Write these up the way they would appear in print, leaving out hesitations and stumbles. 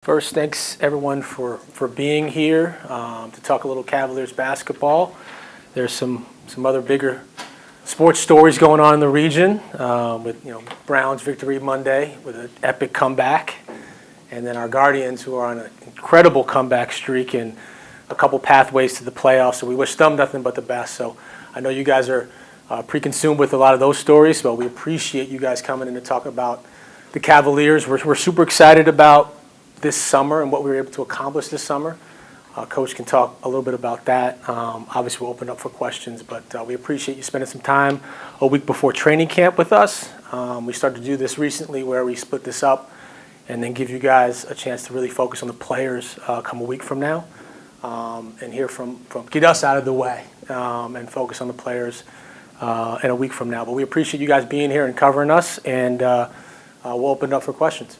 First, thanks everyone for being here to talk a little Cavaliers basketball. There's some other bigger sports stories going on in the region with Browns victory Monday with an epic comeback, and then our Guardians who are on an incredible comeback streak and a couple pathways to the playoffs. So we wish them nothing but the best. So I know you guys are pre-consumed with a lot of those stories, but we appreciate you guys coming in to talk about the Cavaliers. We're super excited about this summer and what we were able to accomplish this summer. Coach can talk a little bit about that. Obviously, we'll open up for questions, but we appreciate you spending some time a week before training camp with us. We started to do this recently where we split this up and then give you guys a chance to really focus on the players come a week from now and hear from get us out of the way and focus on the players in a week from now. But we appreciate you guys being here and covering us, and we'll open it up for questions.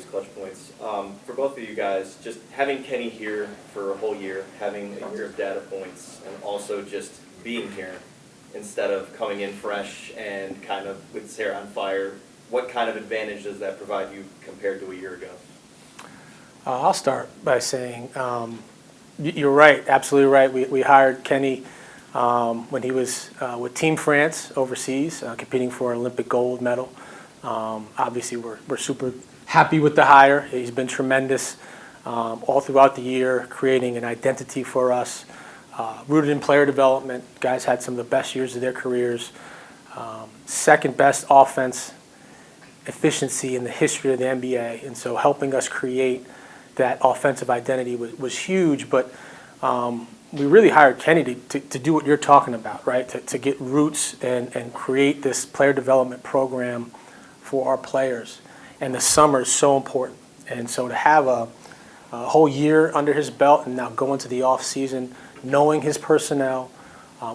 Clutch points. For both of you guys, just having Kenny here for a whole year, having a year of data points, and also just being here instead of coming in fresh and kind of with his hair on fire, what kind of advantage does that provide you compared to a year ago? I'll start by saying you're right, absolutely right. We hired Kenny when he was with Team France overseas, competing for an Olympic gold medal. Obviously, we're super happy with the hire. He's been tremendous all throughout the year, creating an identity for us, rooted in player development. Guys had some of the best years of their careers. Second best offense efficiency in the history of the NBA, and so helping us create that offensive identity was huge. But we really hired Kenny to do what you're talking about, right? To get roots and create this player development program for our players. And the summer is so important. And so to have a whole year under his belt and now go into the offseason, knowing his personnel,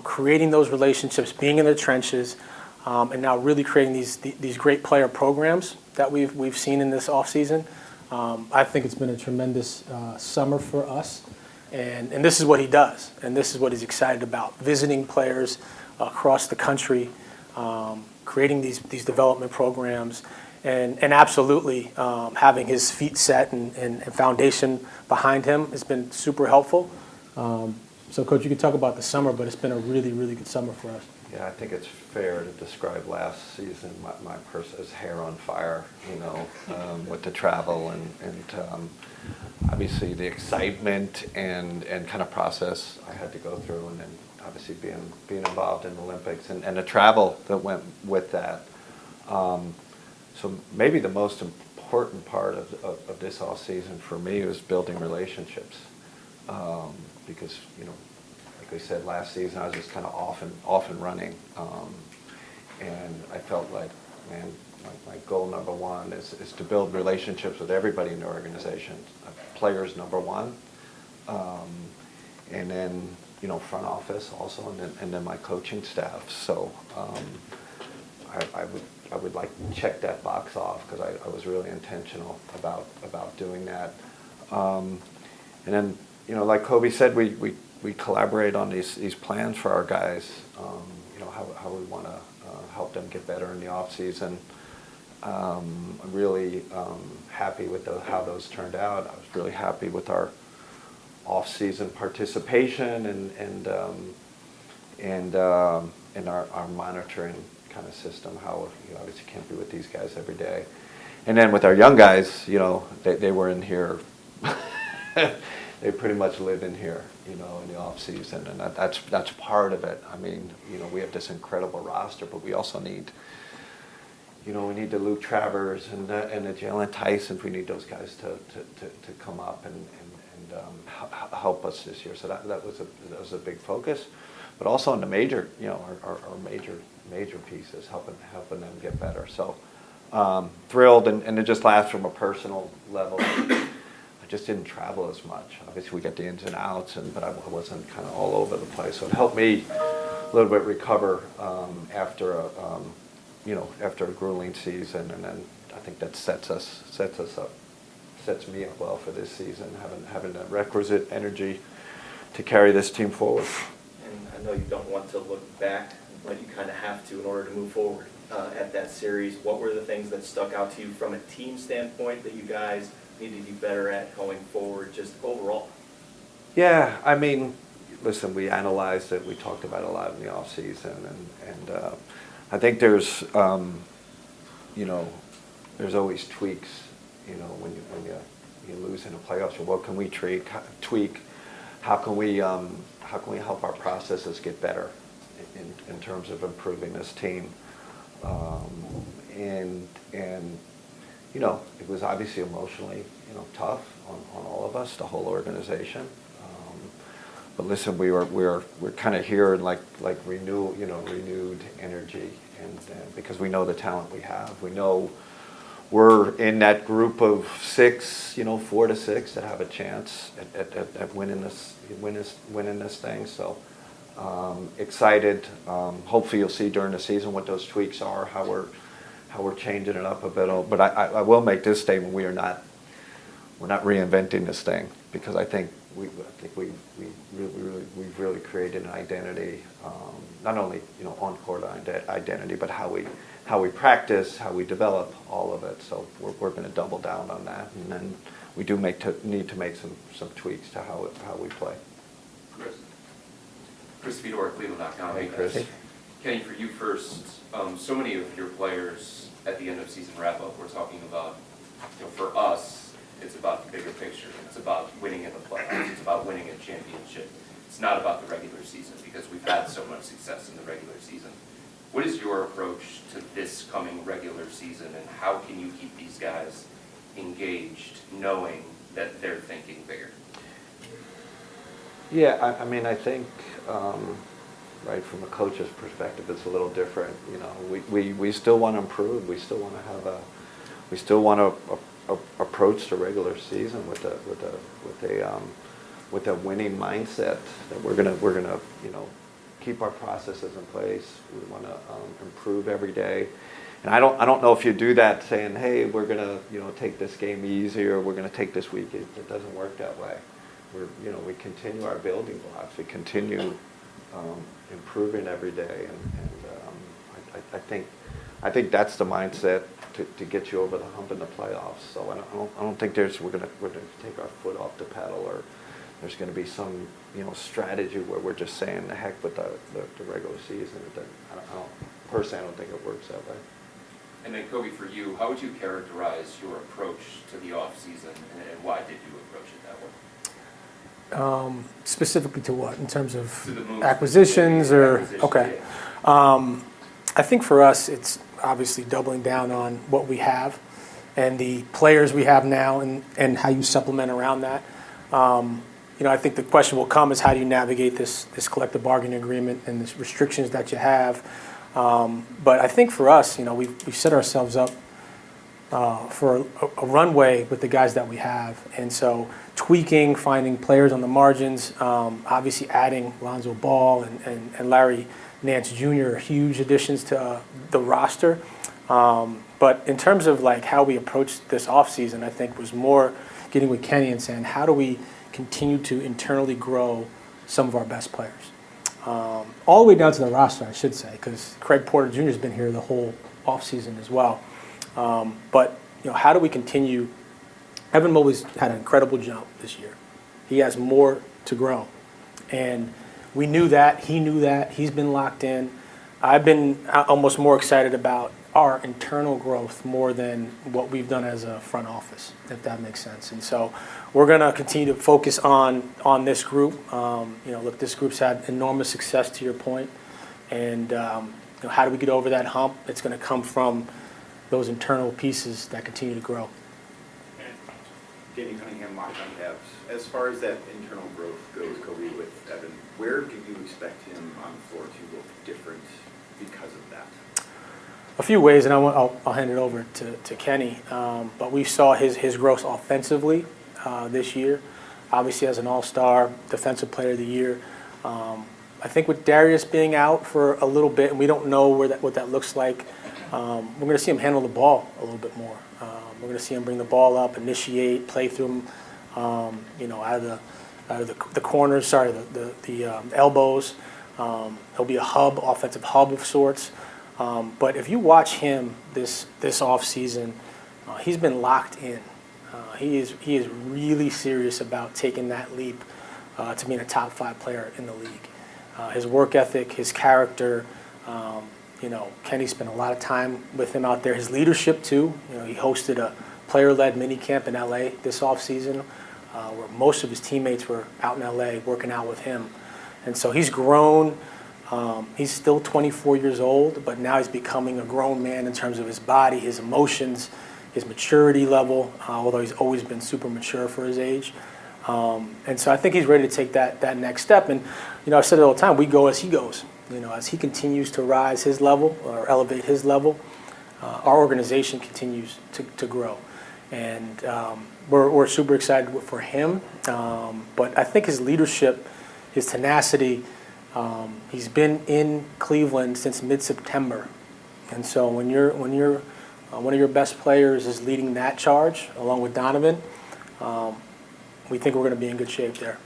creating those relationships, being in the trenches, and now really creating these great player programs that we've seen in this offseason, I think it's been a tremendous summer for us. And this is what he does. And this is what he's excited about, visiting players across the country, creating these development programs, and absolutely having his feet set and foundation behind him has been super helpful. So, Coach, you can talk about the summer, but it's been a really, really good summer for us. Yeah, I think it's fair to describe last season my person as hair on fire, with the travel and obviously the excitement and kind of process I had to go through, and then obviously being involved in the Olympics and the travel that went with that. So maybe the most important part of this off season for me was building relationships, because like we said last season, I was just kind of off and running, and I felt like, man, my goal number one is to build relationships with everybody in the organization, players number one, and then front office also, and then my coaching staff. So I would like to check that box off because I was really intentional about doing that. And then, like Koby said, we collaborate on these plans for our guys, how we want to help them get better in the off season. I'm really happy with how those turned out. I was really happy with our off season participation and our monitoring kind of system, how you obviously can't be with these guys every day. And then with our young guys, they were in here. They pretty much live in here, in the off season, and that's part of it. I mean, we have this incredible roster, but we also need, we need the Luke Travers and the Jalen Tysons. We need those guys to come up and help us this year. So that was a big focus, but also on the major, our major pieces, helping them get better. So thrilled, and it just lasts from a personal level. I just didn't travel as much. Obviously, we got the ins and outs, but I wasn't kind of all over the place. So it helped me a little bit recover after after a grueling season, and then I think that sets me up well for this season, having that requisite energy to carry this team forward. And I know you don't want to look back, but you kind of have to in order to move forward at that series. What were the things that stuck out to you from a team standpoint that you guys need to be better at going forward, just overall? Yeah, I mean, listen, we analyzed it. We talked about it a lot in the offseason, and I think there's always tweaks. When you lose in the playoffs, what can we tweak? How can we help our processes get better in terms of improving this team? And it was obviously emotionally tough on all of us, the whole organization. But listen, we're kind of here in like renewed energy, and because we know the talent we have, we know we're in that group of 6, 4 to 6 that have a chance at winning this thing. So excited. Hopefully, you'll see during the season what those tweaks are, how we're changing it up a bit. But I will make this statement: we're not reinventing this thing, because I think we've really created an identity, not only on court identity, but how we practice, how we develop, all of it. So we're going to double down on that, and then we do need to make some tweaks to how we play. Chris Fedor, Cleveland.com. Hey, Chris. Hey. Kenny, for you first, so many of your players at the end of season wrap-up were talking about, for us, it's about the bigger picture. It's about winning in the playoffs. It's about winning a championship. It's not about the regular season, because we've had so much success in the regular season. What is your approach to this coming regular season, and how can you keep these guys engaged, knowing that they're thinking bigger? Yeah, I mean, I think, right, from a coach's perspective, it's a little different. We still want to improve. We still want to approach the regular season with a winning mindset, that we're gonna keep our processes in place. We want to improve every day. And I don't know if you do that saying, hey, we're gonna take this game easy, or we're gonna take this week. It doesn't work that way. We continue our building blocks. We continue improving every day, and I think that's the mindset to get you over the hump in the playoffs. So I don't think we're gonna take our foot off the pedal, or there's going to be some strategy where we're just saying the heck with the regular season. Personally, I don't think it works that way. And then, Koby, for you, how would you characterize your approach to the offseason, and why did you approach it that way? Specifically to what, in terms of To the moves. acquisitions, or Acquisitions, okay? yeah. I think for us, it's obviously doubling down on what we have and the players we have now, and how you supplement around that. I think the question will come is, how do you navigate this collective bargaining agreement and the restrictions that you have? But I think for us, we've set ourselves up for a runway with the guys that we have. And so tweaking, finding players on the margins, obviously adding Lonzo Ball and Larry Nance Jr. are huge additions to the roster. But in terms of like how we approached this offseason, I think was more getting with Kenny and saying, how do we continue to internally grow some of our best players? All the way down to the roster, I should say, because Craig Porter Jr. has been here the whole offseason as well. But how do we continue? Evan Mobley's had an incredible jump this year. He has more to grow. And we knew that. He knew that. He's been locked in. I've been almost more excited about our internal growth more than what we've done as a front office, if that makes sense. And so we're going to continue to focus on this group. Look, this group's had enormous success, to your point. And how do we get over that hump? It's going to come from those internal pieces that continue to grow. Danny Cunningham, Locked on Cavs. As far as that internal growth goes, Koby, with Evan, where do you expect him on the floor to look different because of that? A few ways, and I'll hand it over to Kenny. But we saw his growth offensively this year. Obviously, as an all-star, defensive player of the year. I think with Darius being out for a little bit, and we don't know what that looks like we're going to see him handle the ball a little bit more. We're going to see him bring the ball up, initiate, play through him, out of the corners. Sorry, the elbows. He'll be a hub, offensive hub of sorts. But if you watch him this off season, he's been locked in. He is really serious about taking that leap to being a top 5 player in the league. His work ethic, his character. Kenny spent a lot of time with him out there. His leadership too. He hosted a player-led mini camp in LA this offseason, where most of his teammates were out in LA working out with him. And so he's grown. He's still 24 years old, but now he's becoming a grown man in terms of his body, his emotions, his maturity level, although he's always been super mature for his age. And so I think he's ready to take that next step. And, I've said it all the time, we go as he goes. As he continues to rise his level or elevate his level, our organization continues to grow. And we're super excited for him. But I think his leadership, his tenacity, he's been in Cleveland since mid-September. And so when you're one of your best players is leading that charge along with Donovan, we think we're going to be in good shape there.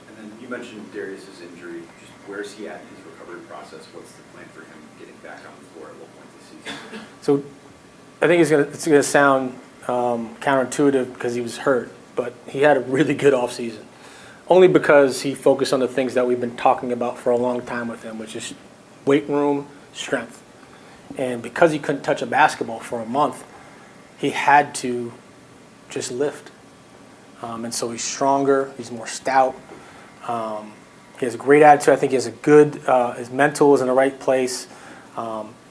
And then you mentioned Darius's injury. Just where's he at in his recovery process? What's the plan for him getting back on the floor at what point this season? So I think it's going to sound counterintuitive because he was hurt, but he had a really good offseason. Only because he focused on the things that we've been talking about for a long time with him, which is weight room, strength. And because he couldn't touch a basketball for a month, he had to just lift. And so he's stronger, he's more stout. He has a great attitude. I think he has a good, his mental is in the right place.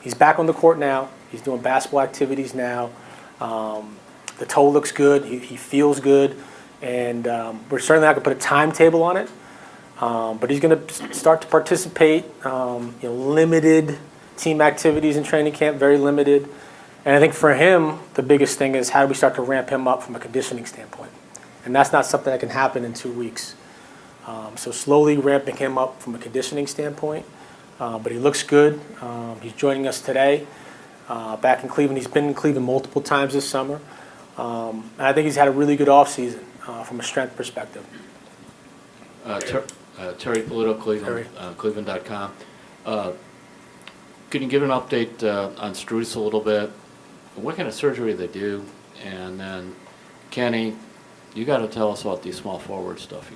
He's back on the court now. He's doing basketball activities now. The toe looks good. He feels good. And we're certainly not going to put a timetable on it. But he's going to start to participate, limited team activities in training camp, very limited. And I think for him, the biggest thing is how do we start to ramp him up from a conditioning standpoint? And that's not something that can happen in 2 weeks. So slowly ramping him up from a conditioning standpoint. But he looks good. He's joining us today back in Cleveland. He's been in Cleveland multiple times this summer. And I think he's had a really good offseason from a strength perspective. Terry Polito, Cleveland, Cleveland.com. Can you give an update on Strus a little bit? What kind of surgery they do? And then, Kenny, you got to tell us about these small forward stuff.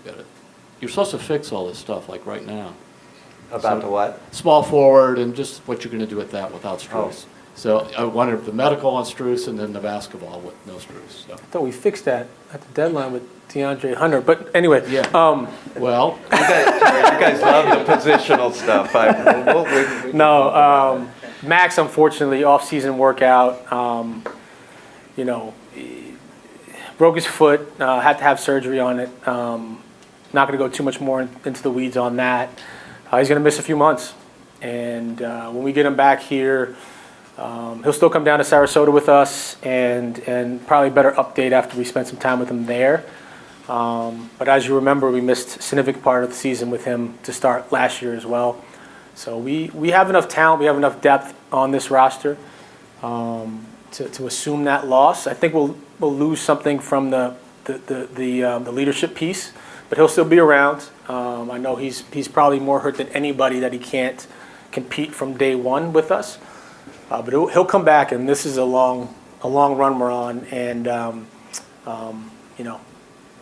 You're supposed to fix all this stuff like right now. About the what? Small forward and just what you're going to do with that without Strus. Oh. So I wanted the medical on Strus and then the basketball with no Strus. So. I thought we fixed that at the deadline with DeAndre Hunter. But anyway. Yeah. Well. You guys love the positional stuff. Max, unfortunately, off-season workout, broke his foot, had to have surgery on it. Not going to go too much more into the weeds on that. He's going to miss a few months. And when we get him back here, he'll still come down to Sarasota with us and probably better update after we spend some time with him there. But as you remember, we missed a significant part of the season with him to start last year as well. So we have enough talent, we have enough depth on this roster to assume that loss. I think we'll lose something from the leadership piece, but he'll still be around. I know he's probably more hurt than anybody that he can't compete from day one with us. But he'll come back, and this is a long run we're on, and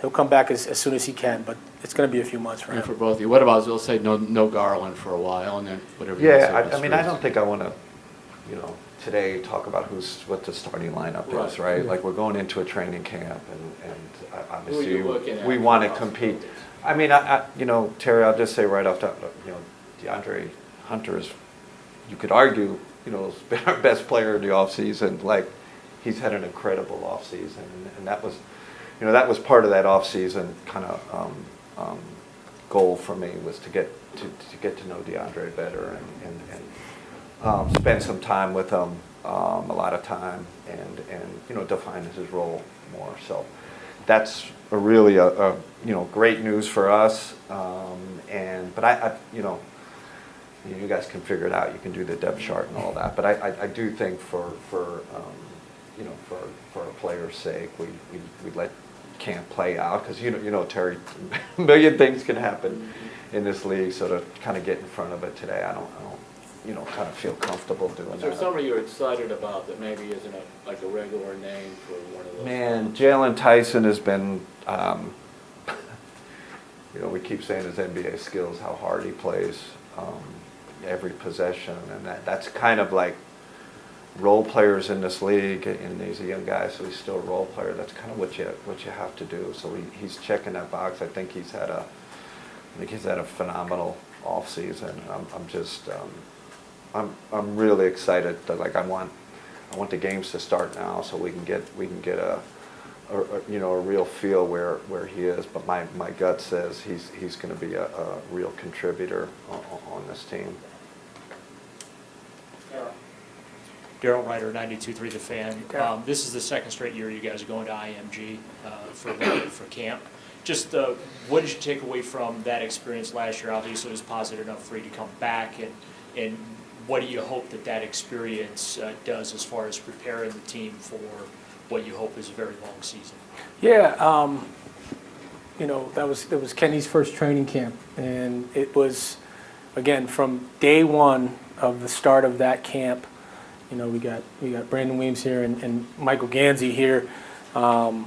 he'll come back as soon as he can. But it's going to be a few months for him. And for both of you, what about, they'll say no Garland for a while, and then whatever you Yeah, say. I don't think I want to, today talk about what the starting lineup is, right? Yeah. Like we're going into a training camp, and obviously you looking at we for want to us? compete. I mean, Terry, I'll just say right off the, DeAndre Hunter is, you could argue, has been our best player in the offseason. Like, he's had an incredible offseason, and that was, that was part of that offseason kind of goal for me, was to get to know DeAndre better and spend some time with him, a lot of time, and define his role more. So that's really a great news for us. But you guys can figure it out. You can do the depth chart and all that. But I do think for a player's sake, we let camp play out, because Terry, a million things can happen in this league. So to kind of get in front of it today, I don't kind of feel comfortable doing Is there that. somebody you're excited about that maybe isn't like a regular name for one of those? Man, Jalen Tyson has been, we keep saying his NBA skills, how hard he plays every possession, and that's kind of like role players in this league, and he's a young guy, so he's still a role player. That's kind of what you have to do. So he's checking that box. I think he's had a phenomenal offseason. I'm really excited. That, I want the games to start now, so we can get a real feel where he is. But my gut says he's going to be a real contributor on this team. Daryl Ryder, 92.3 The Fan. Okay. This is the second straight year you guys are going to IMG for camp. Just what did you take away from that experience last year? Obviously, it was positive enough for you to come back, and what do you hope that experience does as far as preparing the team for what you hope is a very long season? Yeah, that was Kenny's first training camp, and it was, again, from day one of the start of that camp. We got Brandon Weems here and Michael Ganzi here. And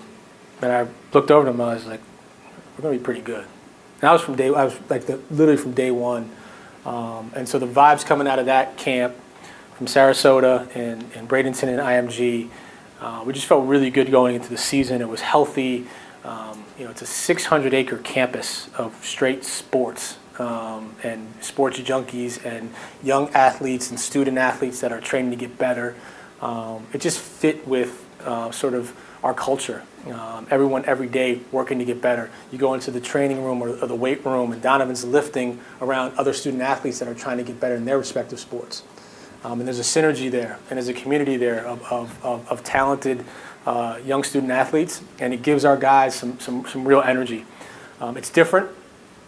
I looked over to him, I was like, we're gonna be pretty good. And I was literally from day one. And so the vibes coming out of that camp from Sarasota and Bradenton and IMG, we just felt really good going into the season. It was healthy. It's a 600-acre campus of straight sports. And sports junkies and young athletes and student athletes that are training to get better. It just fit with sort of our culture. Everyone every day working to get better. You go into the training room or the weight room, and Donovan's lifting around other student athletes that are trying to get better in their respective sports. And there's a synergy there, and there's a community there of talented young student athletes, and it gives our guys some real energy. It's different.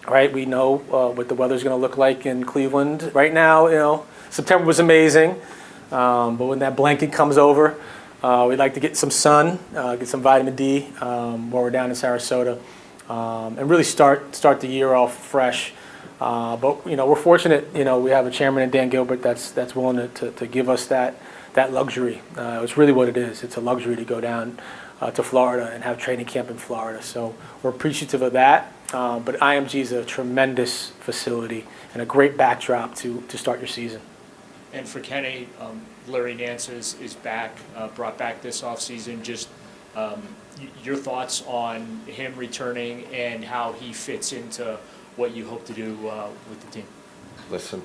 Right, we know what the weather's going to look like in Cleveland right now. September was amazing, but when that blanket comes over, we'd like to get some sun, get some vitamin D while we're down in Sarasota, and really start the year off fresh. But we're fortunate. We have a chairman in Dan Gilbert that's willing to give us that luxury. It's really what it is. It's a luxury to go down to Florida and have training camp in Florida. So we're appreciative of that. But IMG is a tremendous facility and a great backdrop to start your season. And for Kenny, Larry Nance is back, brought back this offseason. Just your thoughts on him returning and how he fits into what you hope to do with the team. Listen,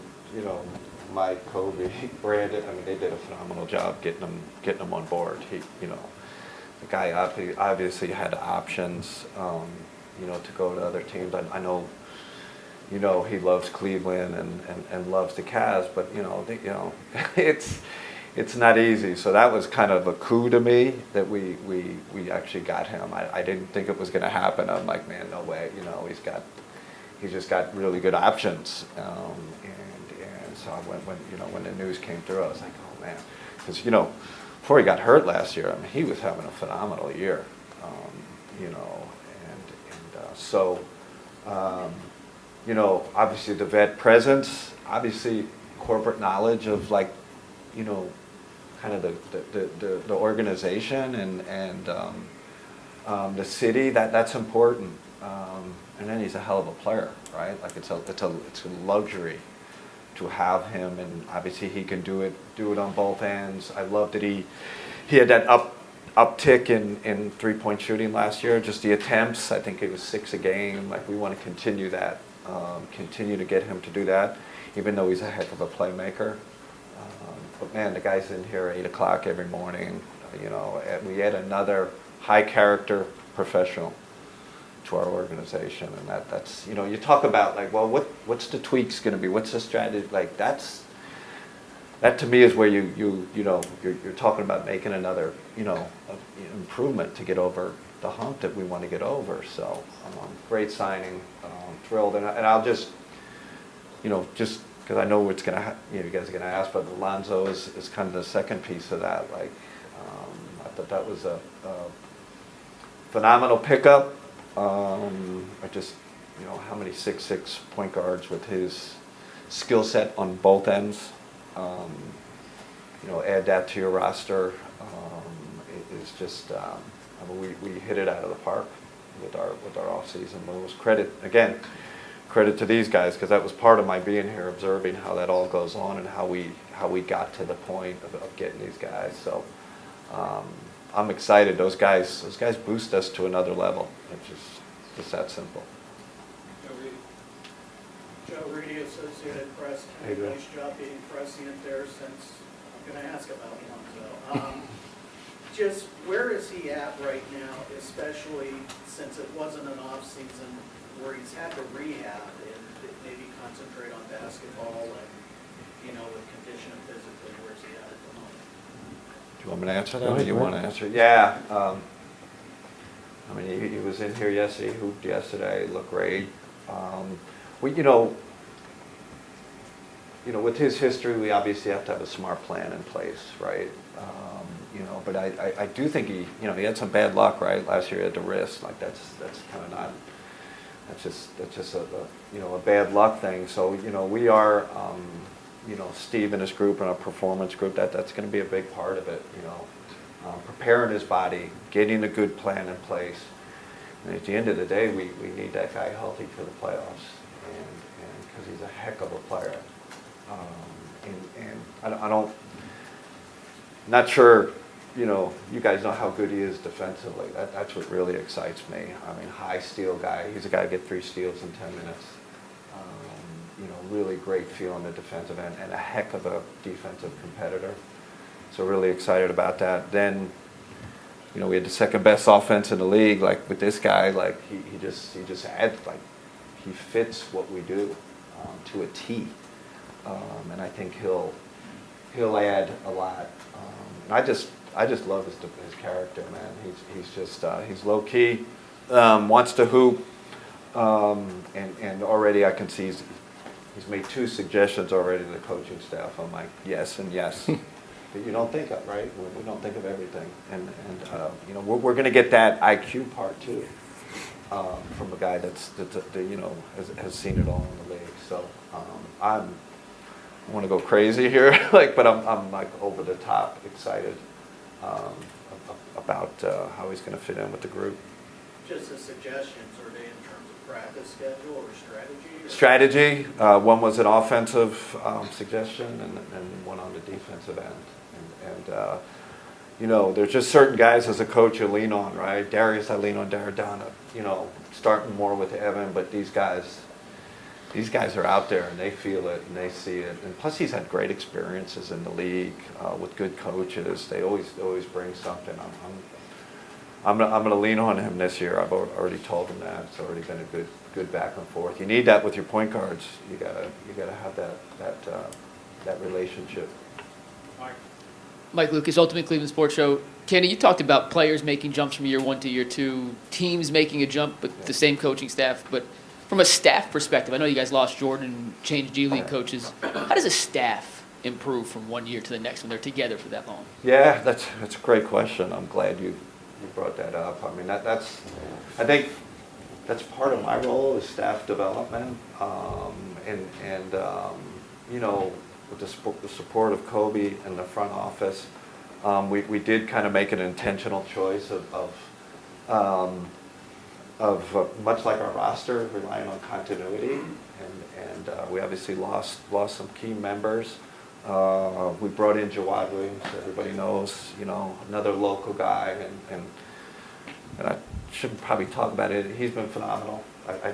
Mike, Koby, Brandon, they did a phenomenal job getting him on board. The guy obviously had options, to go to other teams. I know, he loves Cleveland and loves the Cavs, but it's not easy. So that was kind of a coup to me that we actually got him. I didn't think it was going to happen. I'm like, man, no way. He's just got really good options. And so when the news came through, I was like, oh man, because before he got hurt last year, he was having a phenomenal year. So obviously the vet presence, obviously corporate knowledge of kind of the organization and the city, that's important. And then he's a hell of a player, right? It's a luxury to have him, and obviously he can do it on both ends. I love that he had that uptick in three-point shooting last year, just the attempts. I think it was 6 a game. We want to continue that, continue to get him to do that, even though he's a heck of a playmaker. But man, the guy's in here at 8 o'clock every morning. We add another high-character professional to our organization, and that's you talk about what's the tweaks going to be? What's the strategy? That to me is where you're talking about making another improvement to get over the hump that we want to get over. So great signing, thrilled, and I'll just because I know it's going to, you guys are going to ask, but Lonzo is kind of the second piece of that. Like, I thought that was a phenomenal pickup. I just, how many 6'6" point guards with his skill set on both ends. Add that to your roster. It is just, we hit it out of the park with our off-season moves. Credit to these guys, because that was part of my being here, observing how that all goes on and how we got to the point of getting these guys. So I'm excited. Those guys boost us to another level. It's just that simple. Joe Reedy, Associated Press, Hey, Joe. nice job being prescient there since I'm going to ask about Lonzo. Just where is he at right now, especially since it wasn't an off-season where he's had to rehab and maybe concentrate on basketball and, with condition physically, where's he at the moment? Do you want me to answer that, Go or ahead, you Brett. want to answer it? Yeah. He was in here yesterday. He hooped yesterday. Looked great. With his history, we obviously have to have a smart plan in place, right? But I do think he had some bad luck, right? Last year he had the wrist. Like that's kind of not. That's just a bad luck thing. So we are, Steve and his group and our performance group. That's going to be a big part of it. Preparing his body, getting a good plan in place. And at the end of the day, we need that guy healthy for the playoffs, and because he's a heck of a player. Not sure, you guys know how good he is defensively. That's what really excites me. High steal guy. He's a guy to get 3 steals in 10 minutes. Really great feel on the defensive end and a heck of a defensive competitor. So really excited about that. Then, we had the second best offense in the league. Like with this guy, like he just adds, like he fits what we do to a T. And I think he'll add a lot. And I just love his character, man. He's low key, wants to hoop, and already I can see he's made 2 suggestions already to the coaching staff. I'm like, yes and yes. That you don't think of, right? We don't think of everything, and we're going to get that IQ part too from a guy that's has seen it all in the league. So I want to go crazy here, but I'm like over the top excited about how he's going to fit in with the group. Just the suggestions, are they in terms of practice schedule or strategy? Strategy. One was an offensive suggestion, and one on the defensive end. And there's just certain guys as a coach you lean on, right? Darius, I lean on Daradana. Starting more with Evan, but these guys are out there and they feel it and they see it. And plus, he's had great experiences in the league with good coaches. They always bring something. I'm going to lean on him this year. I've already told him that. It's already been a good back and forth. You need that with your point guards. You gotta have that relationship. Mike Lucas, Ultimate Cleveland Sports Show. Kenny, you talked about players making jumps from year 1 to year 2, teams making a jump, but the same coaching staff. But from a staff perspective, I know you guys lost Jordan, changed G League coaches. How does a staff improve from 1 year to the next when they're together for that long? Yeah, that's a great question. I'm glad you brought that up. I think that's part of my role is staff development, with the support of Koby and the front office, we did kind of make an intentional choice of much like our roster, relying on continuity, and we obviously lost some key members. We brought in Jawad Williams, everybody knows, another local guy, and I shouldn't probably talk about it. He's been phenomenal. I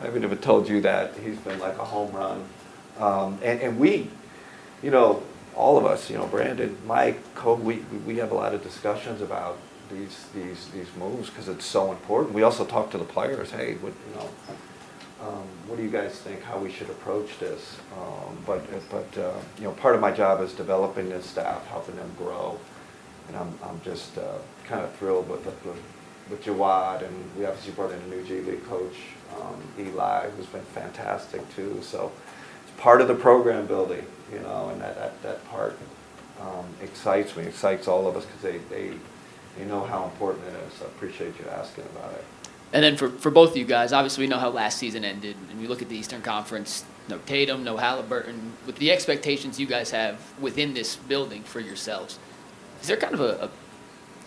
haven't even told you that. He's been like a home run. And we, all of us, Brandon, Mike, Kobe, we have a lot of discussions about these moves because it's so important. We also talk to the players. Hey, what do you guys think? How we should approach this? But part of my job is developing this staff, helping them grow, and I'm just kind of thrilled with Jawad, and we obviously brought in a new G League coach, Eli, who's been fantastic too. So. part of the program building, you know, and that part excites me, excites all of us, because they know how important it is. So I appreciate you asking about it. And then for both of you guys, obviously we know how last season ended, and we look at the Eastern Conference, no Tatum, no Halliburton. With the expectations you guys have within this building for yourselves, is there kind of a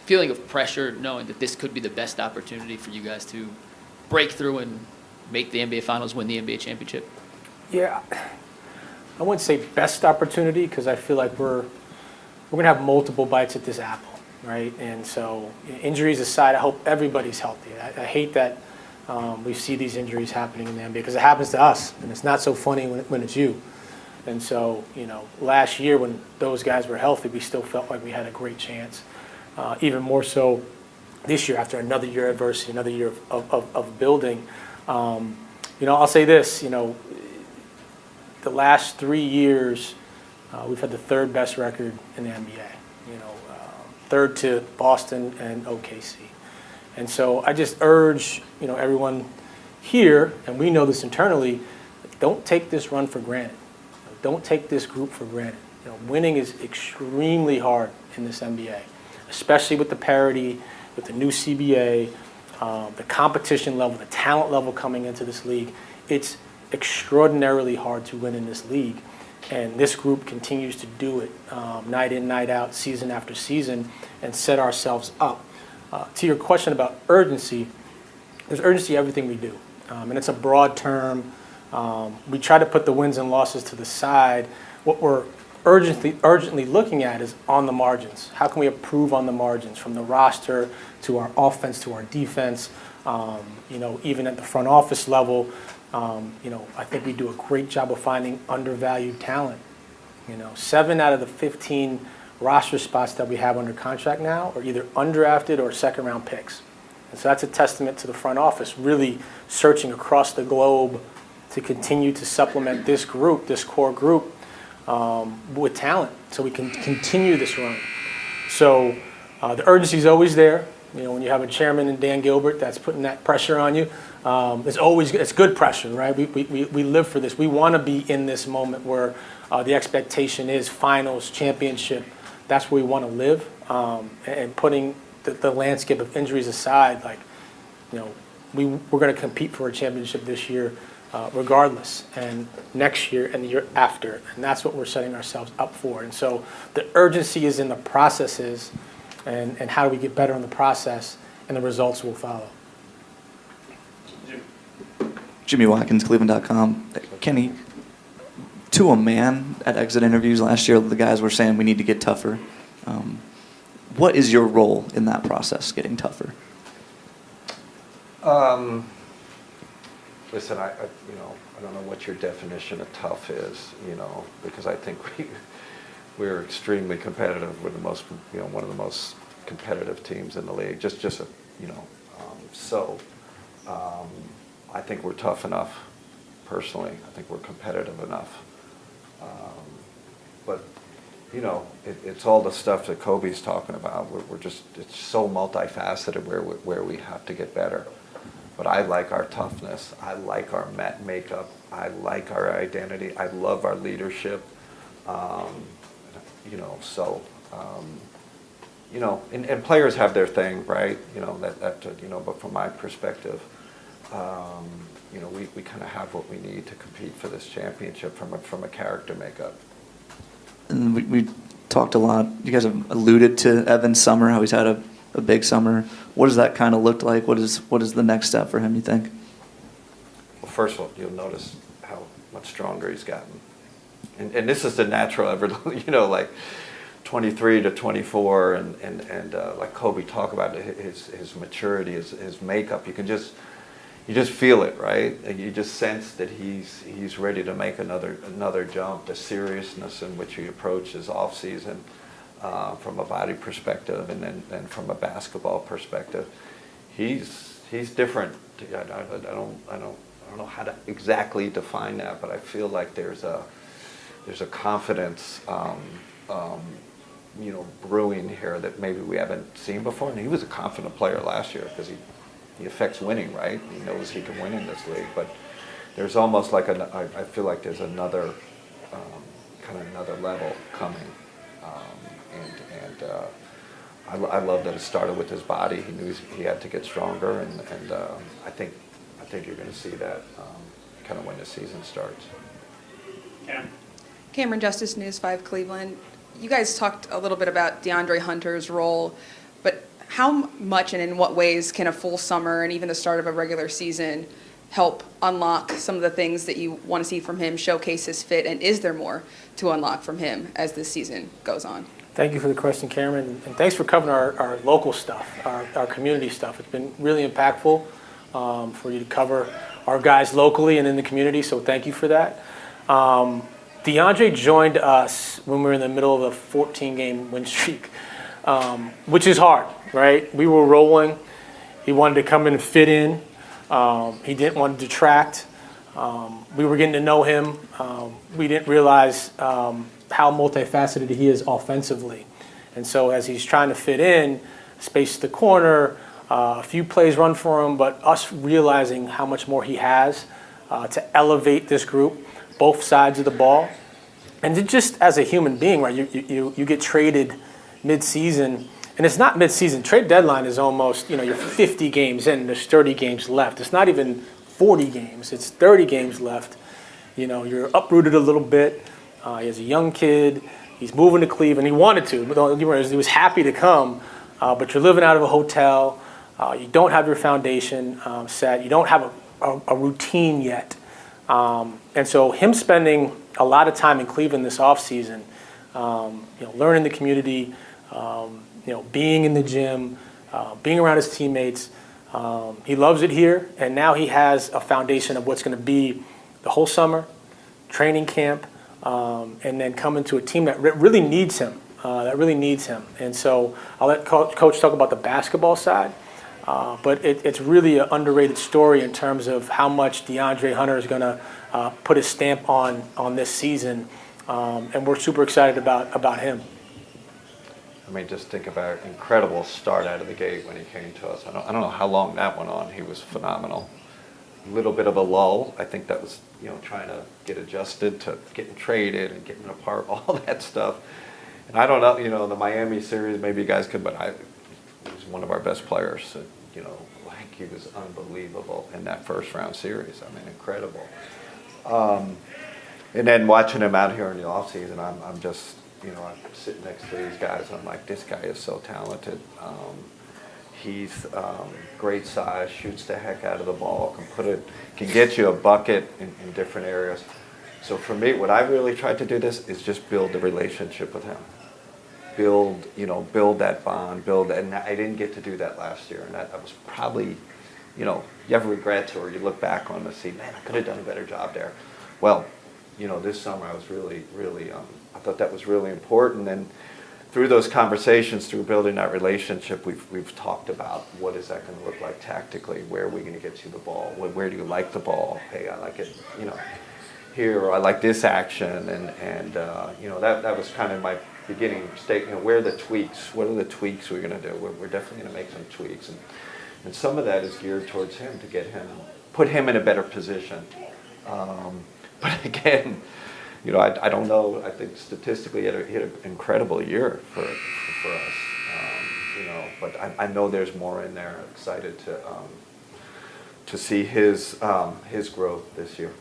feeling of pressure knowing that this could be the best opportunity for you guys to break through and make the NBA Finals, win the NBA championship? Yeah, I wouldn't say best opportunity, because I feel like we're going to have multiple bites at this apple. Right, and so injuries aside, I hope everybody's healthy. I hate that we see these injuries happening in the NBA, because it happens to us, and it's not so funny when it's you. And so, you know, last year when those guys were healthy, we still felt like we had a great chance. Even more so this year, after another year of adversity, another year of building. You know, I'll say this, you know, the last 3 years, we've had the third best record in the NBA. You know, third to Boston and OKC. And so I just urge, you know, everyone here, and we know this internally, don't take this run for granted. Don't take this group for granted. You know, winning is extremely hard in this NBA, especially with the parity, with the new CBA, the competition level, the talent level coming into this league. It's extraordinarily hard to win in this league. And this group continues to do it night in, night out, season after season, and set ourselves up. To your question about urgency, there's urgency in everything we do. And it's a broad term. We try to put the wins and losses to the side. What we're urgently looking at is on the margins. How can we improve on the margins, from the roster to our offense to our defense, you know, even at the front office level. You know, I think we do a great job of finding undervalued talent. You know, 7 out of the 15 roster spots that we have under contract now are either undrafted or second-round picks. And so that's a testament to the front office really searching across the globe to continue to supplement this group, this core group, with talent, so we can continue this run. So the urgency is always there. You know, when you have a chairman and Dan Gilbert that's putting that pressure on you, it's good pressure, right? We live for this. We want to be in this moment where the expectation is finals, championship. That's where we want to live. And putting the landscape of injuries aside, like, you know, we're going to compete for a championship this year, regardless, and next year and the year after. And that's what we're setting ourselves up for. And so the urgency is in the processes, and how do we get better in the process, and the results will follow. Jimmy Watkins, Cleveland.com. Kenny, to a man at exit interviews last year, the guys were saying we need to get tougher. What is your role in that process, getting tougher? Listen, I don't know what your definition of tough is, you know, because I think we're extremely competitive. We're one of the most competitive teams in the league. I think we're tough enough, personally. I think we're competitive enough. But, you know, it's all the stuff that Koby's talking about. It's so multifaceted where we have to get better. But I like our toughness. I like our makeup. I like our identity. I love our leadership. And players have their thing, right? You know, but from my perspective, we kind of have what we need to compete for this championship from a character makeup. And we talked a lot. You guys have alluded to Evan's summer, how he's had a big summer. What does that kind of look like? What is the next step for him, you think? Well, first of all, you'll notice how much stronger he's gotten. And this is the natural like 23 to 24, and like Koby talked about his maturity, his makeup. You just feel it, right? And you just sense that he's ready to make another jump. The seriousness in which he approaches off-season, from a body perspective, and then from a basketball perspective, he's different. I don't know how to exactly define that, but I feel like there's a confidence, brewing here that maybe we haven't seen before. And he was a confident player last year because he affects winning, right? He knows he can win in this league, but there's almost like I feel like there's another kind of another level coming, I love that it started with his body. He knew he had to get stronger, and I think you're going to see that kind of when the season starts. Cameron Justice, News 5 Cleveland. You guys talked a little bit about DeAndre Hunter's role, but how much and in what ways can a full summer and even the start of a regular season help unlock some of the things that you want to see from him, showcase his fit, and is there more to unlock from him as this season goes on? Thank you for the question, Cameron, and thanks for covering our local stuff, our community stuff. It's been really impactful for you to cover our guys locally and in the community, so thank you for that. DeAndre joined us when we were in the middle of a 14-game win streak, which is hard, right? We were rolling. He wanted to come in and fit in. He didn't want to detract. We were getting to know him. We didn't realize how multifaceted he is offensively. And so as he's trying to fit in, space the corner, a few plays run for him, but us realizing how much more he has to elevate this group, both sides of the ball. And just as a human being, right, you get traded mid-season, and it's not mid-season. Trade deadline is almost, you're 50 games in, and there's 30 games left. It's not even 40 games. It's 30 games left. You're uprooted a little bit. He has a young kid. He's moving to Cleveland. He wanted to. He was happy to come, but you're living out of a hotel. You don't have your foundation set. You don't have a routine yet. And so him spending a lot of time in Cleveland this offseason, learning the community, being in the gym, being around his teammates. He loves it here, and now he has a foundation of what's going to be the whole summer, training camp, and then come into a team that really needs him, And so I'll let Coach talk about the basketball side, but it's really an underrated story in terms of how much DeAndre Hunter is going to put his stamp on this season, and we're super excited about him. I mean, just think about an incredible start out of the gate when he came to us. I don't know how long that went on. He was phenomenal. A little bit of a lull. I think that was, trying to get adjusted to getting traded and getting apart, all that stuff. And I don't know, the Miami series, maybe you guys could, but he was one of our best players. And, he was unbelievable in that first round series. I mean, incredible. And then watching him out here in the offseason, I'm just, I'm sitting next to these guys, and I'm like, this guy is so talented. He's great size, shoots the heck out of the ball, can get you a bucket in different areas. So for me, what I really tried to do this is just build the relationship with him. Build that bond, and I didn't get to do that last year, and that was probably, you have regrets, or you look back on it and see, man, I could have done a better job there. Well, this summer I was really, I thought that was really important, and through those conversations, through building that relationship, we've talked about what is that going to look like tactically, where are we going to get you the ball, where do you like the ball, hey, I like it, here, or I like this action, and that was kind of my beginning statement. Where are the tweaks? What are the tweaks we're going to do? We're definitely going to make some tweaks, and some of that is geared towards him to put him in a better position. But again, I don't know. I think statistically, he had an incredible year for us. But I know there's more in there. I'm excited to see his growth this year.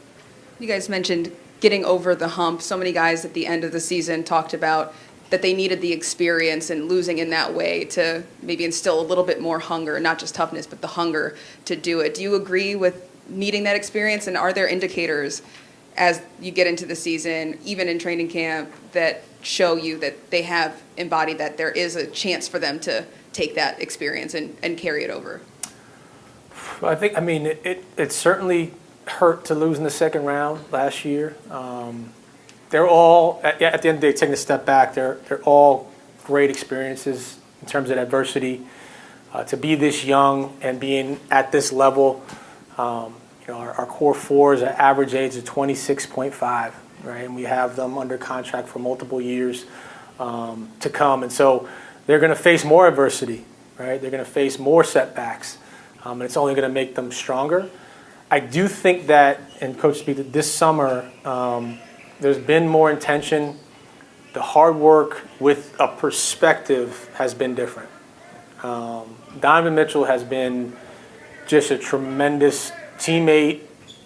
You guys mentioned getting over the hump. So many guys at the end of the season talked about that they needed the experience, and losing in that way to maybe instill a little bit more hunger, not just toughness, but the hunger to do it. Do you agree with needing that experience, and are there indicators as you get into the season, even in training camp, that show you that they have embodied that there is a chance for them to take that experience and carry it over? It certainly hurt to lose in the second round last year. They're all, at the end of the day, taking a step back, they're all great experiences in terms of adversity. To be this young and being at this level, our core four is an average age of 26.5, right? And we have them under contract for multiple years to come. And so they're going to face more adversity, right? They're going to face more setbacks. And it's only going to make them stronger. I do think that, and Coach speak that this summer, there's been more intention. The hard work with a perspective has been different. Donovan Mitchell has been just a tremendous teammate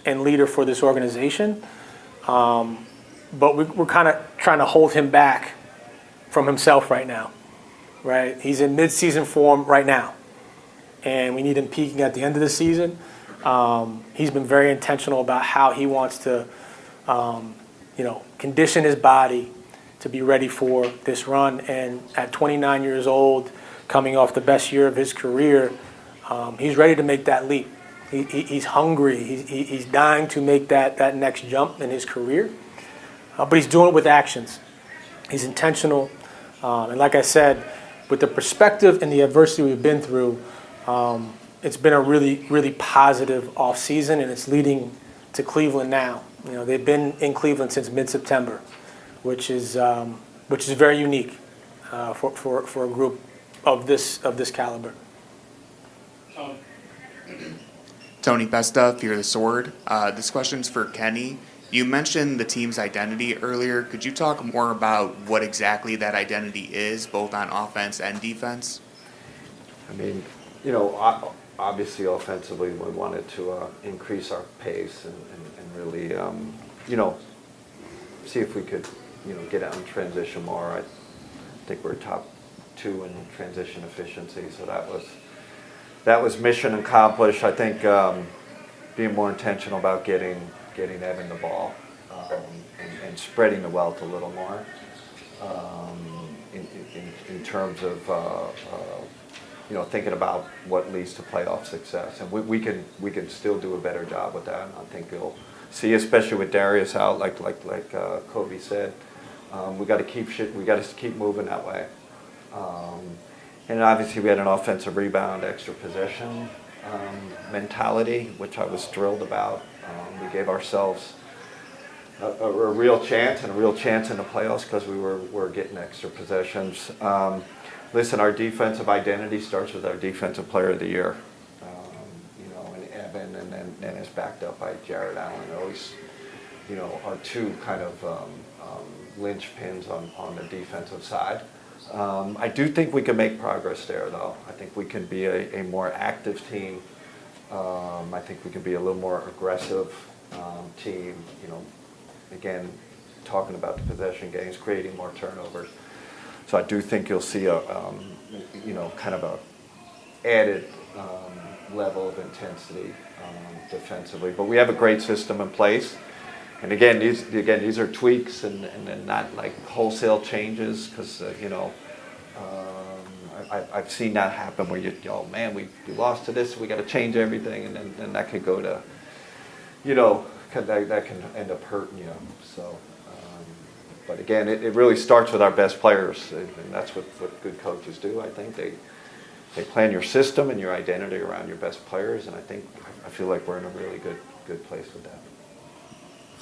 and leader for this organization. But we're kind of trying to hold him back from himself right now, right? He's in mid-season form right now, and we need him peaking at the end of the season. He's been very intentional about how he wants to, condition his body to be ready for this run. And at 29 years old, coming off the best year of his career, he's ready to make that leap. He's hungry. He's dying to make that next jump in his career. But he's doing it with actions. He's intentional. And like I said, with the perspective and the adversity we've been through, it's been a really, really positive offseason, and it's leading to Cleveland now. They've been in Cleveland since mid-September, which is very unique for a group of this caliber. Tony Pesta, Fear the Sword. This question's for Kenny. You mentioned the team's identity earlier. Could you talk more about what exactly that identity is, both on offense and defense? I mean, obviously offensively we wanted to increase our pace and really, see if we could, get out and transition more. I think we're top 2 in transition efficiency, so that was mission accomplished. I think being more intentional about getting Evan the ball and spreading the wealth a little more in terms of thinking about what leads to playoff success, and we can still do a better job with that. And I think you'll see, especially with Darius out, like Koby said, we got to keep moving that way. And obviously we had an offensive rebound, extra possession mentality, which I was thrilled about. We gave ourselves a real chance and a real chance in the playoffs because we were getting extra possessions. Listen, our defensive identity starts with our defensive player of the year. And Evan, and then is backed up by Jared Allen. Always, are two kind of linchpins on the defensive side. I do think we can make progress there, though. I think we can be a more active team. I think we can be a little more aggressive team. Again, talking about the possession games, creating more turnovers. So I do think you'll see a kind of a added level of intensity defensively. But we have a great system in place. And again, these are tweaks and not like wholesale changes, because I've seen that happen where we lost to this, we got to change everything, and then that could go to, that can end up hurting you. So, but again, it really starts with our best players, and that's what good coaches do. I think they plan your system and your identity around your best players, and I feel like we're in a really good place with that.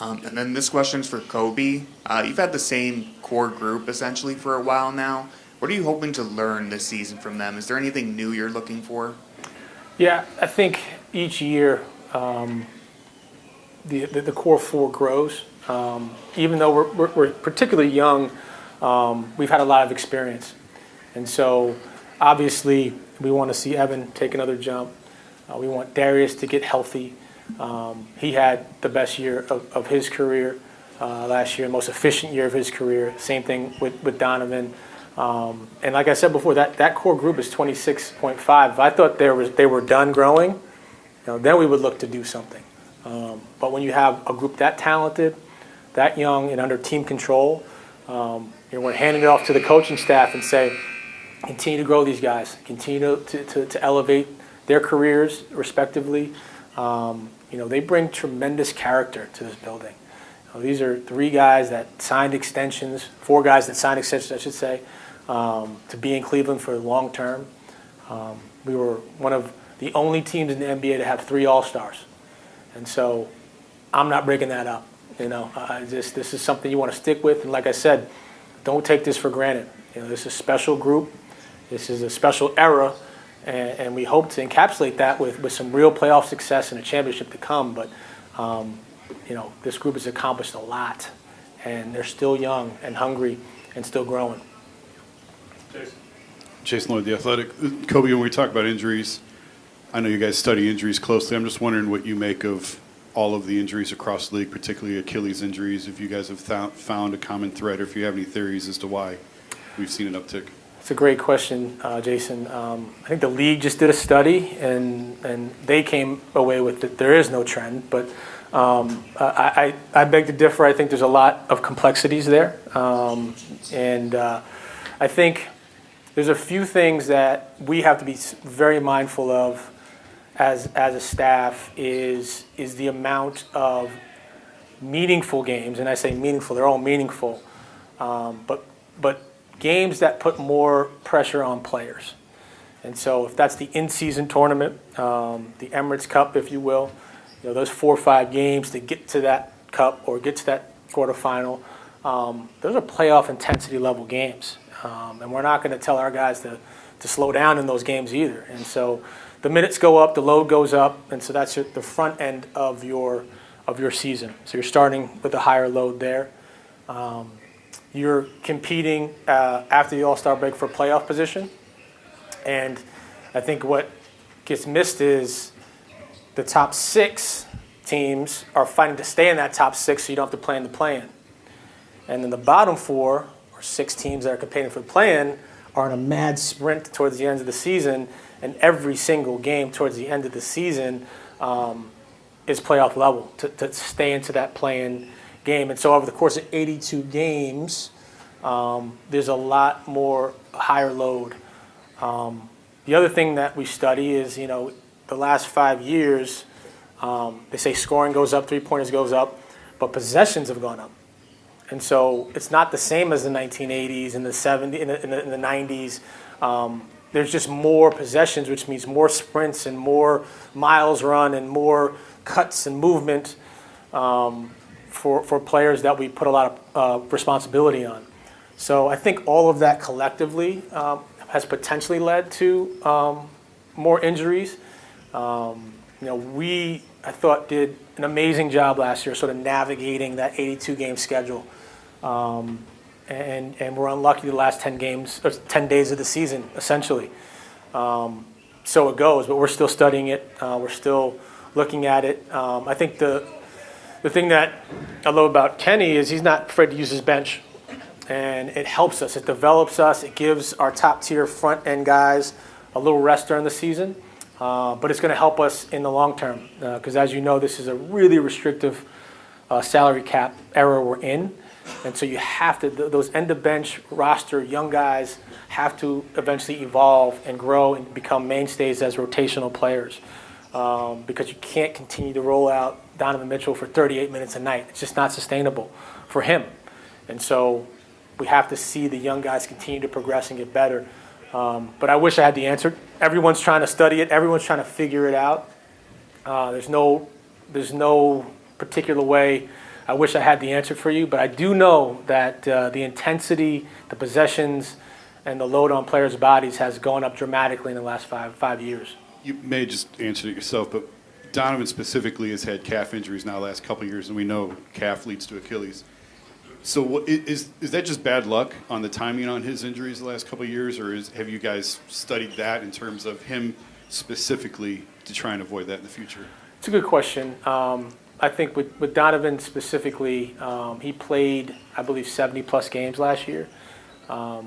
And then this question's for Koby. You've had the same core group essentially for a while now. What are you hoping to learn this season from them? Is there anything new you're looking for? Yeah, I think each year the core 4 grows. Even though we're particularly young, we've had a lot of experience. And so obviously we want to see Evan take another jump. We want Darius to get healthy. He had the best year of his career last year, most efficient year of his career. Same thing with Donovan. And like I said before, that core group is 26.5. If I thought they were done growing, then we would look to do something. But when you have a group that talented, that young, and under team control, we're handing it off to the coaching staff and say, continue to grow these guys, continue to elevate their careers respectively. They bring tremendous character to this building. These are 3 guys that signed extensions, 4 guys that signed extensions, I should say, to be in Cleveland for the long term. We were one of the only teams in the NBA to have 3 All-Stars. And so I'm not breaking that up. This is something you want to stick with. And like I said, don't take this for granted. This is a special group. This is a special era. And we hope to encapsulate that with some real playoff success and a championship to come. But, this group has accomplished a lot, and they're still young and hungry and still growing. Jason Lloyd, The Athletic. Koby, when we talk about injuries, I know you guys study injuries closely. I'm just wondering what you make of all of the injuries across the league, particularly Achilles injuries, if you guys have found a common thread or if you have any theories as to why we've seen an uptick. It's a great question, Jason. I think the league just did a study, and they came away with that there is no trend. But I beg to differ. I think there's a lot of complexities there. And I think there's a few things that we have to be very mindful of as a staff is the amount of meaningful games. And I say meaningful, they're all meaningful. But games that put more pressure on players. And so if that's the in-season tournament, the Emirates Cup, if you will, those 4 or 5 games to get to that cup or get to that quarterfinal, those are playoff intensity level games. And we're not going to tell our guys to slow down in those games either. And so the minutes go up, the load goes up, and so that's the front end of your season. So you're starting with a higher load there. You're competing after the All-Star break for playoff position. And I think what gets missed is the top 6 teams are fighting to stay in that top 6 so you don't have to play in the play-in. And then the bottom 4 or 6 teams that are competing for the play-in are in a mad sprint towards the end of the season, and every single game towards the end of the season is playoff level to stay into that play-in game. And so over the course of 82 games, there's a lot more higher load. The other thing that we study is, the last 5 years, they say scoring goes up, three-pointers goes up, but possessions have gone up. And so it's not the same as the 1980s and the 70s, in the 90s. There's just more possessions, which means more sprints and more miles run and more cuts and movement for players that we put a lot of responsibility on. So I think all of that collectively has potentially led to more injuries. We, I thought, did an amazing job last year sort of navigating that 82-game schedule. And we're unlucky the last 10 games, or 10 days of the season, essentially. So it goes, but we're still studying it. We're still looking at it. I think the thing that I love about Kenny is he's not afraid to use his bench. And it helps us. It develops us. It gives our top-tier front-end guys a little rest during the season. But it's going to help us in the long term. Because as you know, this is a really restrictive salary cap era we're in. And so you have to, those end-of-bench roster young guys have to eventually evolve and grow and become mainstays as rotational players. Because you can't continue to roll out Donovan Mitchell for 38 minutes a night. It's just not sustainable for him. And so we have to see the young guys continue to progress and get better. But I wish I had the answer. Everyone's trying to study it. Everyone's trying to figure it out. There's no particular way I wish I had the answer for you. But I do know that the intensity, the possessions, and the load on players' bodies has gone up dramatically in the last five years. You may have just answered it yourself, but Donovan specifically has had calf injuries now the last couple of years, and we know calf leads to Achilles. So is that just bad luck on the timing on his injuries the last couple of years, or have you guys studied that in terms of him specifically to try and avoid that in the future? It's a good question. I think with Donovan specifically, he played, I believe, 70-plus games last year,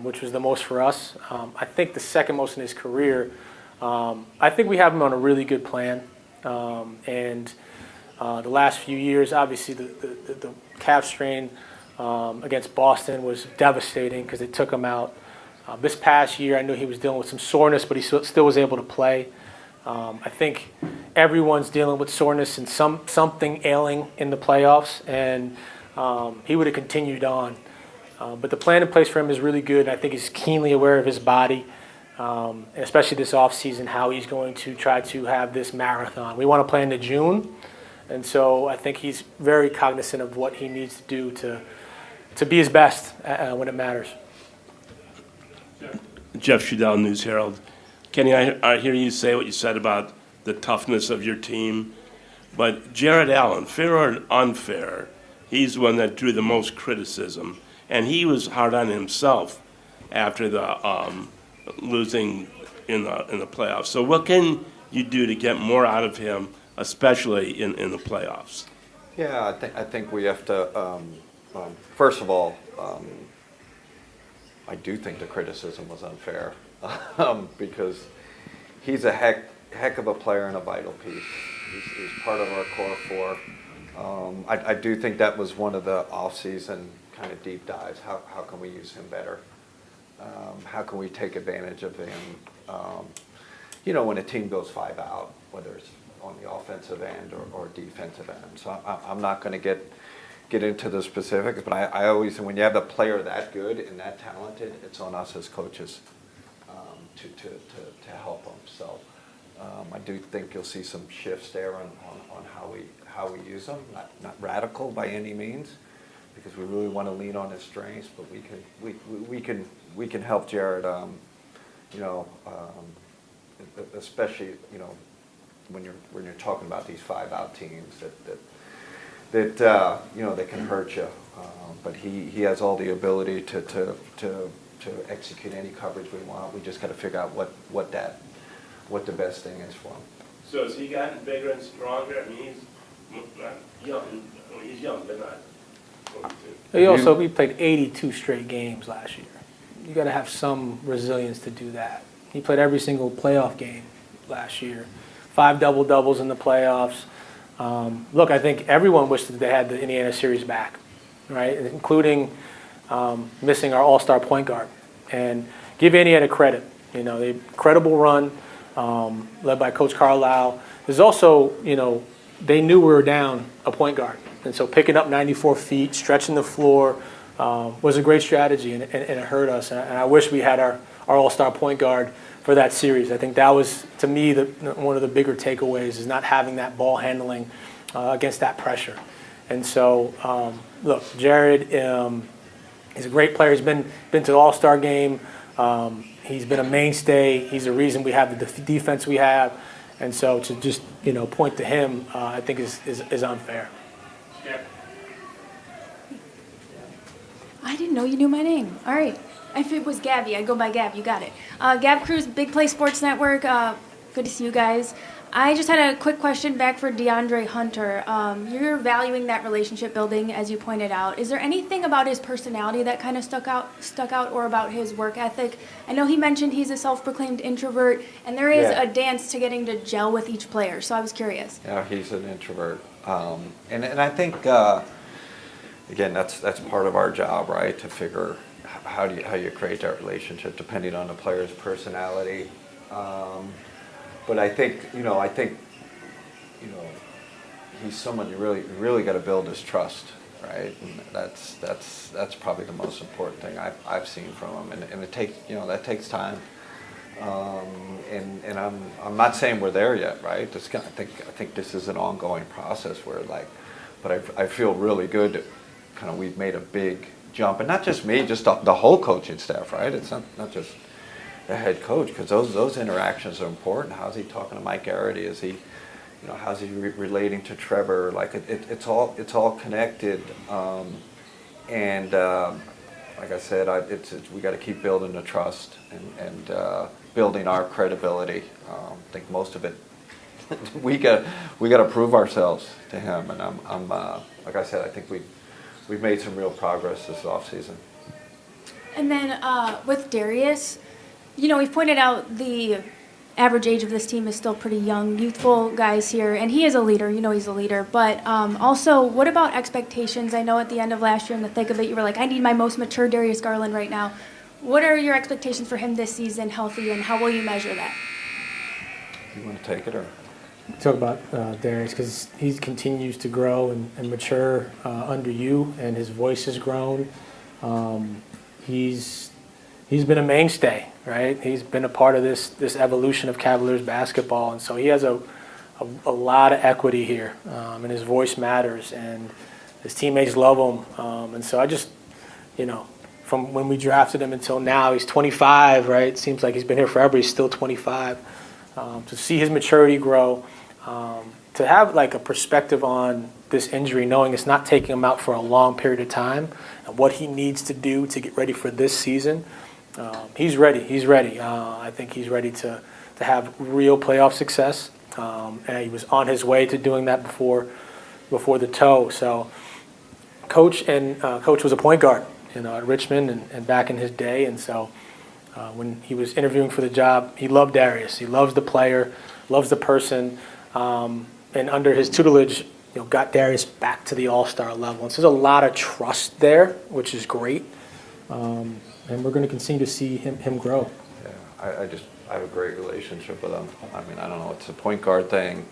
which was the most for us. I think the second most in his career. I think we have him on a really good plan. And the last few years, obviously, the calf strain against Boston was devastating because it took him out. This past year, I knew he was dealing with some soreness, but he still was able to play. I think everyone's dealing with soreness and something ailing in the playoffs, and he would have continued on. But the plan in place for him is really good, and I think he's keenly aware of his body, especially this offseason, how he's going to try to have this marathon. We want to play into June, and so I think he's very cognizant of what he needs to do to be his best when it matters. Jeff Shudell, News Herald. Kenny, I hear you say what you said about the toughness of your team, but Jared Allen, fair or unfair, he's the one that drew the most criticism, and he was hard on himself after the losing in the playoffs. So what can you do to get more out of him, especially in the playoffs? Yeah, I think we have to, first of all, I do think the criticism was unfair because he's a heck of a player and a vital piece. He's part of our core four. I do think that was one of the off-season kind of deep dives. How can we use him better? How can we take advantage of him? When a team goes 5 out, whether it's on the offensive end or defensive end. So I'm not going to get into the specifics, but I always, when you have a player that good and that talented, it's on us as coaches to help them. So I do think you'll see some shifts there on how we use them. Not radical by any means, because we really want to lean on his strengths, but we can help Jared. Especially when you're talking about these 5-out teams that can hurt you. But he has all the ability to execute any coverage we want. We just got to figure out what the best thing is for him. So has he gotten bigger and stronger? I mean, he's not young. He's young, but not 22. He played 82 straight games last year. You got to have some resilience to do that. He played every single playoff game last year. 5 double-doubles in the playoffs. Look, I think everyone wished that they had the Indiana series back, right? Including missing our all-star point guard. And give Indiana credit. They incredible run, led by Coach Carlisle. There's also, they knew we were down a point guard. And so picking up 94 feet, stretching the floor was a great strategy, and it hurt us. And I wish we had our all-star point guard for that series. I think that was, to me, one of the bigger takeaways is not having that ball handling against that pressure. And so, look, Jared is a great player. He's been to the All-Star game. He's been a mainstay. He's the reason we have the defense we have. And so to just, point to him, I think is unfair. Yeah. I didn't know you knew my name. All right. If it was Gabby, I go by Gab. You got it. Gab Cruz, Big Play Sports Network. Good to see you guys. I just had a quick question back for DeAndre Hunter. You're valuing that relationship building, as you pointed out. Is there anything about his personality that kind of stuck out, or about his work ethic? I know he mentioned he's a self-proclaimed introvert, and there is a dance to getting to gel with each player. So I was curious. Yeah, he's an introvert, and I think again that's part of our job, right? To figure how you create that relationship depending on the player's personality. But I think he's someone you really got to build his trust, right? And that's probably the most important thing I've seen from him, and that takes time. And I'm not saying we're there yet, right? I think this is an ongoing process but I feel really good that kind of we've made a big jump, and not just me, just the whole coaching staff, right? It's not just the head coach, because those interactions are important. How's he talking to Mike Garrity? Is he, how's he relating to Trevor? It's all connected, and like I said, we got to keep building the trust and building our credibility. I think most of it we got to prove ourselves to him, and I'm like I said, I think we've made some real progress this offseason. And then with Darius, we've pointed out the average age of this team is still pretty young, youthful guys here, and he is a leader. He's a leader. But also, what about expectations? I know at the end of last year, in the thick of it, you were like, I need my most mature Darius Garland right now. What are your expectations for him this season, healthy, and how will you measure that? You want to take it, or? Talk about Darius, because he continues to grow and mature under you, and his voice has grown. He's been a mainstay, right? He's been a part of this evolution of Cavaliers basketball, and so he has a lot of equity here, and his voice matters, and his teammates love him. And so I just, from when we drafted him until now. He's 25, right? Seems like he's been here forever. He's still 25. To see his maturity grow, to have like a perspective on this injury, knowing it's not taking him out for a long period of time, and what he needs to do to get ready for this season. He's ready. He's ready. I think he's ready to have real playoff success, and he was on his way to doing that before the toe. So, Coach was a point guard, at Richmond and back in his day, and so when he was interviewing for the job, he loved Darius. He loves the player, loves the person, and under his tutelage, got Darius back to the All-Star level. And so there's a lot of trust there, which is great. And we're going to continue to see him grow. Yeah, I have a great relationship with him. I mean, I don't know, it's a point guard thing.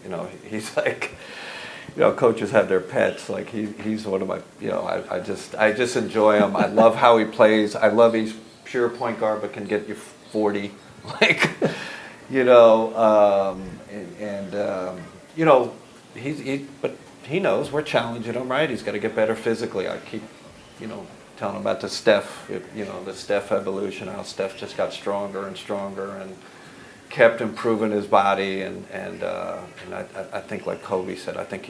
He's like, coaches have their pets. Like he's one of my, I just enjoy him. I love how he plays. I love he's pure point guard, but can get you 40. But he knows we're challenging him, right? He's got to get better physically. I keep, telling him about the Steph evolution, how Steph just got stronger and stronger and kept improving his body. And I think, like Koby said, I think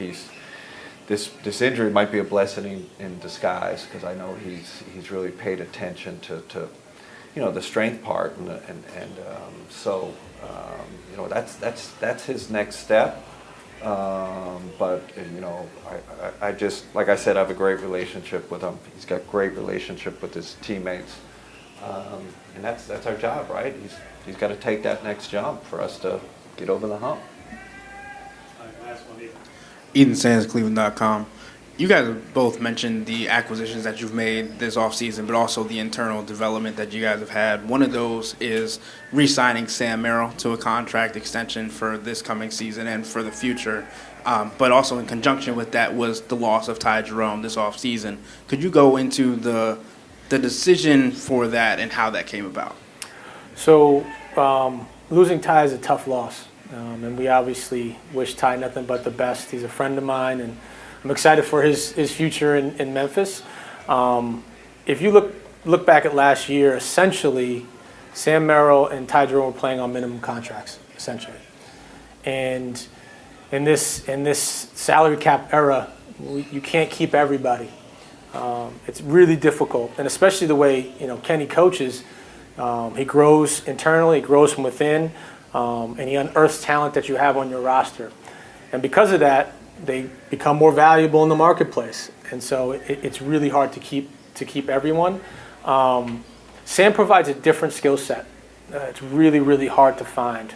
this injury might be a blessing in disguise, because I know he's really paid attention to the strength part, so that's his next step. But I just, like I said, I have a great relationship with him. He's got great relationship with his teammates, and that's our job, right? He's got to take that next jump for us to get over the hump. Eden Sands, Cleveland.com. You guys have both mentioned the acquisitions that you've made this offseason, but also the internal development that you guys have had. One of those is re-signing Sam Merrill to a contract extension for this coming season and for the future. But also in conjunction with that was the loss of Ty Jerome this offseason. Could you go into the decision for that and how that came about? So losing Ty is a tough loss, and we obviously wish Ty nothing but the best. He's a friend of mine, and I'm excited for his future in Memphis. If you look back at last year, essentially, Sam Merrill and Ty Jerome were playing on minimum contracts, essentially. And in this salary cap era, you can't keep everybody. It's really difficult, and especially the way Kenny coaches. He grows internally, he grows from within, and he unearths talent that you have on your roster. And because of that, they become more valuable in the marketplace, and so it's really hard to keep everyone. Sam provides a different skill set. It's really, really hard to find.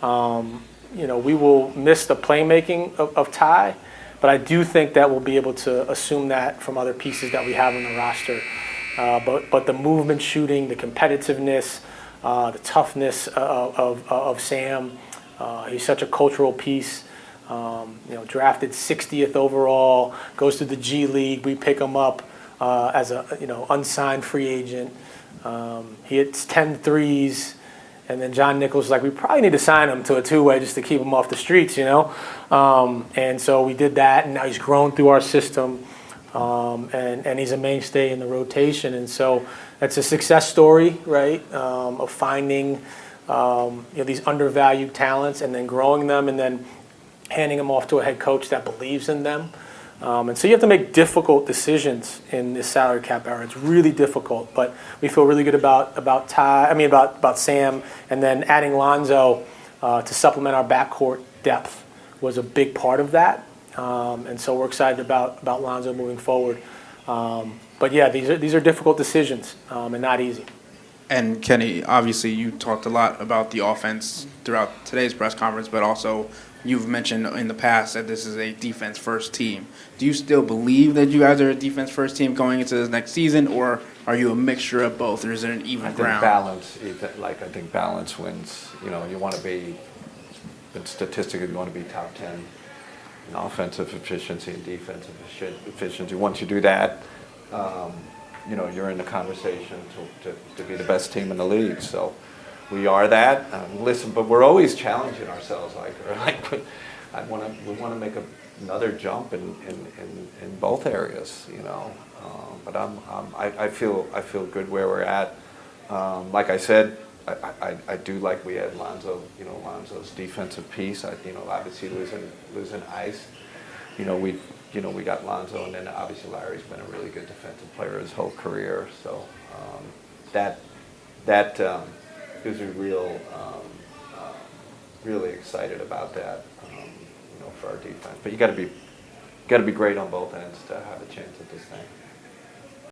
We will miss the playmaking of Ty, but I do think that we'll be able to assume that from other pieces that we have on the roster. But the movement shooting, the competitiveness, the toughness of Sam, he's such a cultural piece. Drafted 60th overall, goes to the G League. We pick him up as a unsigned free agent. He hits 10 threes, and then John Nichols was like, we probably need to sign him to a two-way just to keep him off the streets, And so we did that, and now he's grown through our system, and he's a mainstay in the rotation. And so that's a success story, right, of finding these undervalued talents and then growing them and then handing them off to a head coach that believes in them. And so you have to make difficult decisions in this salary cap era. It's really difficult, but we feel really good about Sam, and then adding Lonzo to supplement our backcourt depth was a big part of that. And so we're excited about Lonzo moving forward. But yeah, these are difficult decisions and not easy. And Kenny, obviously you talked a lot about the offense throughout today's press conference, but also you've mentioned in the past that this is a defense-first team. Do you still believe that you guys are a defense-first team going into this next season, or are you a mixture of both, or is there an even ground? I think balance wins. You want to be, statistically, you want to be top 10 in offensive efficiency and defensive efficiency. Once you do that, you're in the conversation to be the best team in the league. So we are that. Listen, but we're always challenging ourselves. we want to make another jump in both areas, you know. But I feel good where we're at. Like I said, I do like we had Lonzo, you know, Lonzo's defensive piece. You know, obviously losing Ice, you know, we got Lonzo, and then obviously Larry's been a really good defensive player his whole career. So that gives me really excited about that, you know, for our defense. But you got to be great on both ends to have a chance at this thing.